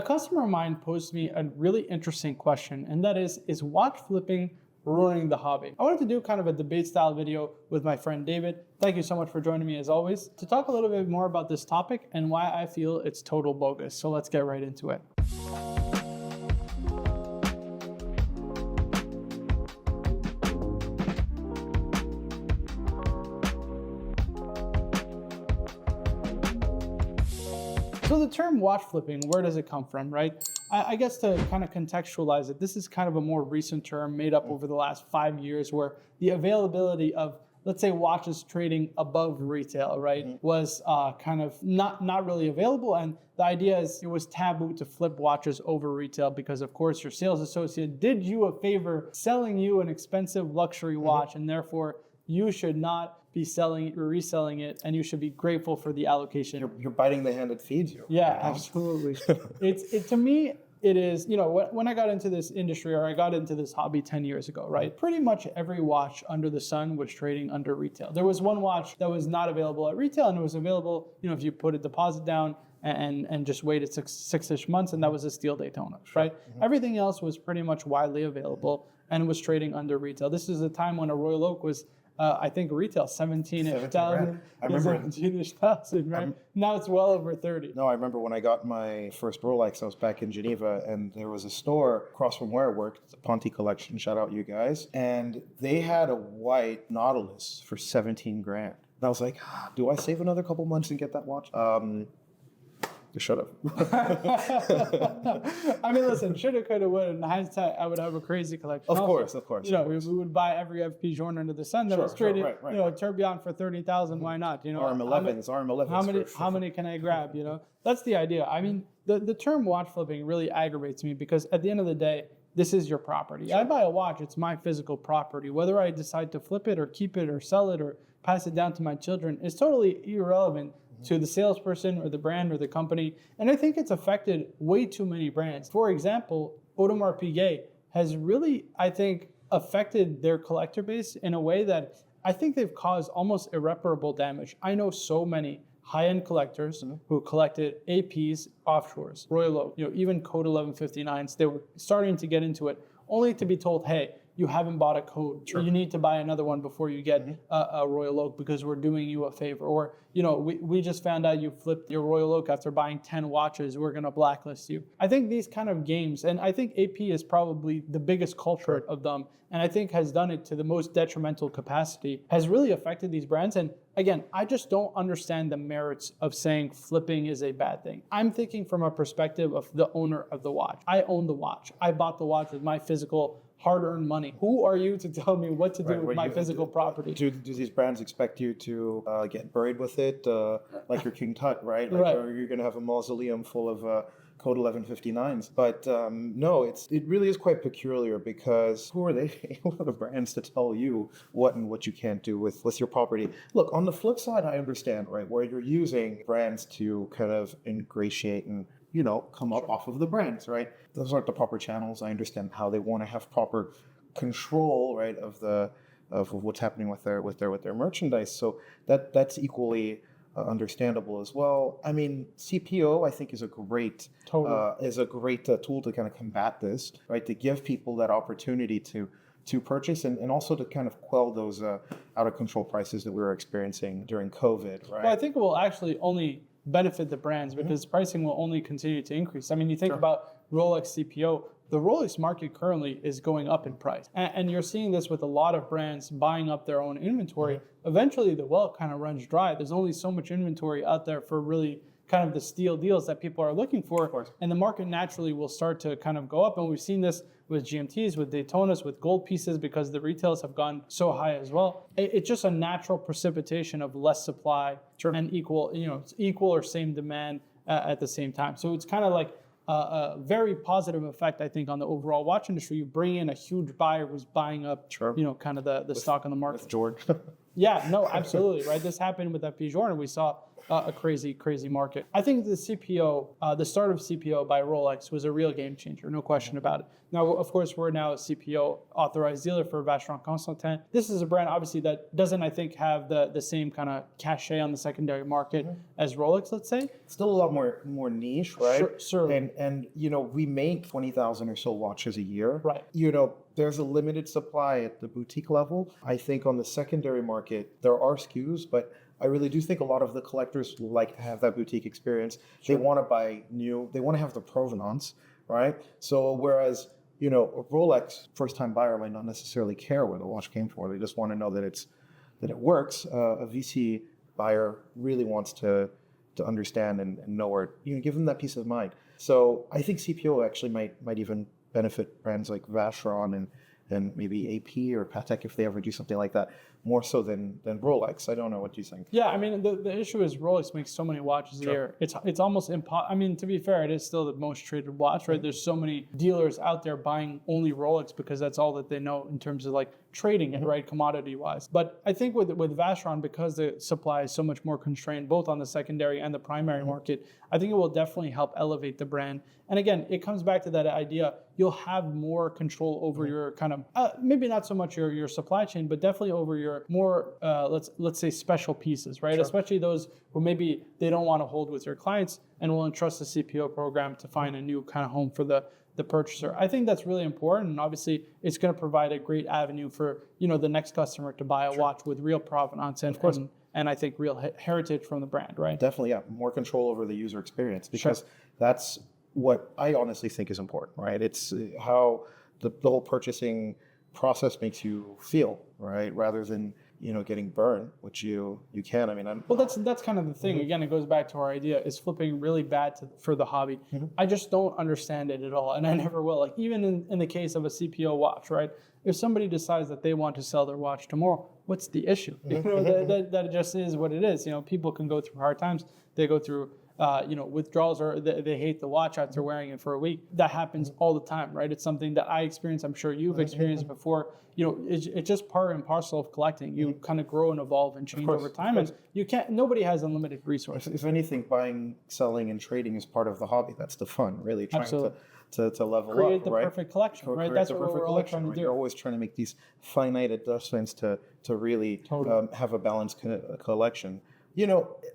customer of mine posed me a really interesting question, and that is watch flipping ruining the hobby? I wanted to do kind of a debate style video with my friend David. Thank you so much for joining me as always, to talk a little bit more about this topic and why I feel it's total bogus. So let's get right into it. So the term watch flipping, where does it come from, right? I guess to kind of contextualize it, this is kind of a more recent term made up over the last 5 years, where the availability of, let's say, watches trading above retail, right, was kind of not really available. And the idea is it was taboo to flip watches over retail because, of course, your sales associate did you a favor selling you an expensive luxury watch, and therefore you should not be selling or reselling it, and you should be grateful for the allocation. You're biting the hand that feeds you. Yeah, absolutely. To me, it is, when I got into this industry, or I got into this hobby 10 years ago, right? Pretty much every watch under the sun was trading under retail. There was one watch that was not available at retail, and it was available, if you put a deposit down and just waited six-ish months, and that was a steel Daytona, right? Everything else was pretty much widely available and was trading under retail. This is a time when a Royal Oak was I think retail 17,000. I remember 17,000, right? Now it's well over 30. No, I remember when I got my first Rolex, I was back in Geneva, and there was a store across from where I worked, the Ponte Collection, shout out you guys, and they had a white Nautilus for 17 grand. And I was like, do I save another couple months and get that watch? Shut up. I mean, listen, shoulda, coulda, woulda. In hindsight, I would have a crazy collection. Of course. We would buy every FP Journe under the sun that was traded, Tourbillon for 30,000. Why not? RM11s. How many can I grab? That's the idea. I mean, the term watch flipping really aggravates me because at the end of the day, this is your property. Sure. I buy a watch, it's my physical property. Whether I decide to flip it or keep it or sell it or pass it down to my children is totally irrelevant to the salesperson or the brand or the company. And I think it's affected way too many brands. For example, Audemars Piguet has really, I think, affected their collector base in a way that I think they've caused almost irreparable damage. I know so many high-end collectors who collected APs offshores, Royal Oak, even Code 1159s. They were starting to get into it, only to be told, hey, you haven't bought a code. Sure. You need to buy another one before you get a Royal Oak because we're doing you a favor. Or, we just found out you flipped your Royal Oak after buying 10 watches. We're going to blacklist you. I think these kind of games, and I think AP is probably the biggest culprit of them, and I think has done it to the most detrimental capacity, has really affected these brands. And again, I just don't understand the merits of saying flipping is a bad thing. I'm thinking from a perspective of the owner of the watch. I own the watch. I bought the watch with my physical hard-earned money. Who are you to tell me what to do with my physical property? Do these brands expect you to get buried with it, like your King Tut, right? Or you're going to have a mausoleum full of Code 1159s. But no, it really is quite peculiar because who are they? Who are the brands to tell you what and what you can't do with your property? Look, on the flip side, I understand, right, where you're using brands to kind of ingratiate and come up off of the brands, right? Those aren't the proper channels. I understand how they want to have proper control, right, of what's happening with their merchandise. So that's equally understandable as well. I mean, CPO I think is a great tool to kind of combat this, right? To give people that opportunity to purchase and also to kind of quell those out of control prices that we were experiencing during COVID, right? Well, I think it will actually only benefit the brands because pricing will only continue to increase. I mean, you think about Rolex CPO, the Rolex market currently is going up in price. And you're seeing this with a lot of brands buying up their own inventory. Eventually, the well kind of runs dry. There's only so much inventory out there for really kind of the steal deals that people are looking for. And the market naturally will start to kind of go up. And we've seen this with GMTs, with Daytonas, with gold pieces, because the retails have gone so high as well. It's just a natural precipitation of less supply and equal or same demand at the same time. So it's kind of like a very positive effect, I think, on the overall watch industry. You bring in a huge buyer who's buying up, kind of the stock on the market. With George. Yeah, no, absolutely, right? This happened with FP Journe. We saw a crazy market. I think the CPO, the start of CPO by Rolex was a real game changer, no question about it. Now, of course, we're now a CPO authorized dealer for Vacheron Constantin. This is a brand, obviously, that doesn't, I think, have the same kind of cachet on the secondary market as Rolex, let's say. Still a lot more niche, right? Sure. And we make 20,000 or so watches a year. Right. There's a limited supply at the boutique level. I think on the secondary market, there are SKUs, but I really do think a lot of the collectors like to have that boutique experience. Sure. They want to buy new, they want to have the provenance, right? So whereas, a Rolex first-time buyer might not necessarily care where the watch came from. They just want to know that it works. A VC buyer really wants to understand and know where, give them that peace of mind. So I think CPO actually might even benefit brands like Vacheron and maybe AP or Patek if they ever do something like that, more so than Rolex. I don't know. What do you think? Yeah, I mean, the issue is Rolex makes so many watches a year. It's almost impossible. I mean, to be fair, it is still the most traded watch, right? There's so many dealers out there buying only Rolex because that's all that they know in terms of like trading it, right, commodity-wise. But I think with Vacheron, because the supply is so much more constrained, both on the secondary and the primary market, I think it will definitely help elevate the brand. And again, it comes back to that idea, you'll have more control over your kind of, maybe not so much your supply chain, but definitely over your more, let's say special pieces, right? Sure. Especially those who maybe they don't want to hold with your clients and will entrust the CPO program to find a new kind of home for the purchaser. I think that's really important, and obviously it's going to provide a great avenue for the next customer to buy a watch with real provenance and, of course, and I think real heritage from the brand, right? Definitely, yeah. More control over the user experience, because that's what I honestly think is important, right? It's how the whole purchasing process makes you feel, right? Rather than getting burned, which you can. I mean, well, that's kind of the thing. Again, it goes back to our idea: is flipping really bad for the hobby? I just don't understand it at all, and I never will. Like even in the case of a CPO watch, right? If somebody decides that they want to sell their watch tomorrow, what's the issue? That just is what it is. People can go through hard times. They go through withdrawals, or they hate the watch after wearing it for a week. That happens all the time, right? It's something that I experience. I'm sure you've experienced before. It's just part and parcel of collecting. You kind of grow and evolve and change over time, and nobody has unlimited resources. If anything, buying, selling, and trading is part of the hobby. That's the fun, really. Trying to level create up, the right? perfect collection, right? That's what we're all trying to do. You're always trying to make these finite adjustments to really have a balanced collection.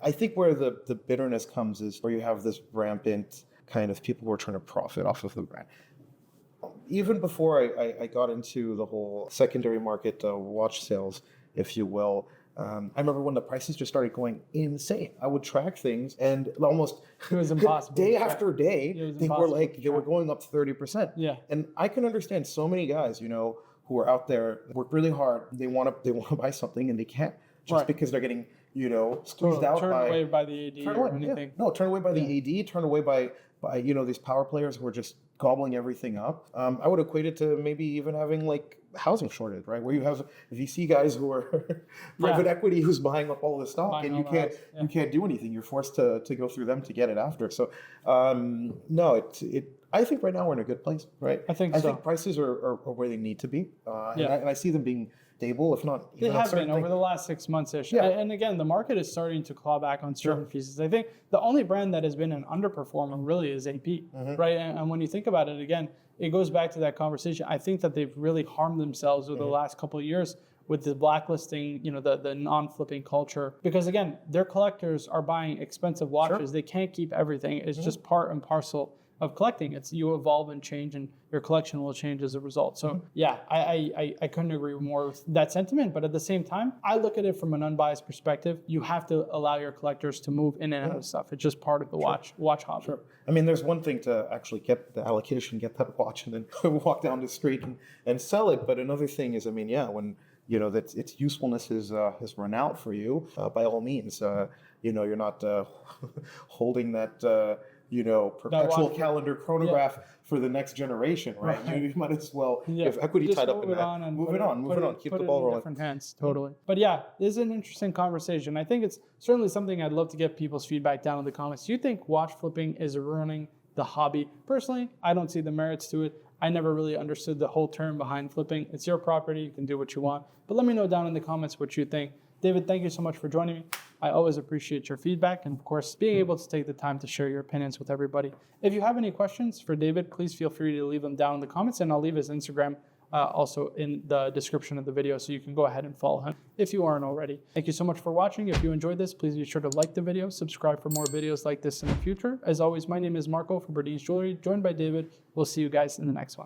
I think where the bitterness comes is where you have this rampant kind of people who are trying to profit off of the brand. Even before I got into the whole secondary market watch sales, if you will, I remember when the prices just started going insane. I would track things, and almost it was impossible. Day after day, they were going up 30%. Yeah, and I can understand so many guys, who are out there, work really hard. They want to buy something and they can't just because they're getting squeezed out turned away by the AD or anything. Yeah. No, turned away by the AD, turned away by these power players who are just gobbling everything up. I would equate it to maybe even having like housing shortage, right? Where you have VC guys who are private equity who's buying up all the stock, and you can't do anything. You're forced to go through them to get it after. So no, I think right now we're in a good place, right? I think prices are where they need to be, and I see them being stable, if not even they have been over the last 6 months-ish. Yeah. And again, the market is starting to claw back on certain pieces. I think the only brand that has been an underperformer really is AP, right? And when you think about it, again, it goes back to that conversation. I think that they've really harmed themselves over the last couple of years with the blacklisting, the non-flipping culture. Because again, their collectors are buying expensive watches. They can't keep everything. It's just part and parcel of collecting. It's you evolve and change, and your collection will change as a result. So I couldn't agree more with that sentiment. But at the same time, I look at it from an unbiased perspective. You have to allow your collectors to move in and out of stuff. It's just part of the watch hobby. Sure. I mean, there's one thing to actually get the allocation, get that watch, and then walk down the street and sell it. But another thing is, when that its usefulness has run out for you, by all means, you're not holding that. Perpetual calendar chronograph for the next generation, right? You might as well have equity tied up in that. Move it on. Keep the ball rolling. Different hands, totally. But this is an interesting conversation. I think it's certainly something I'd love to get people's feedback down in the comments. Do you think watch flipping is ruining the hobby? Personally, I don't see the merits to it. I never really understood the whole term behind flipping. It's your property. You can do what you want. But let me know down in the comments what you think. David, thank you so much for joining me. I always appreciate your feedback and, of course, being able to take the time to share your opinions with everybody. If you have any questions for David, please feel free to leave them down in the comments, and I'll leave his Instagram also in the description of the video, so you can go ahead and follow him if you aren't already. Thank you so much for watching. If you enjoyed this, please be sure to like the video, subscribe for more videos like this in the future. As always, my name is Marco from Berdeen's Jewelry, joined by David. We'll see you guys in the next one.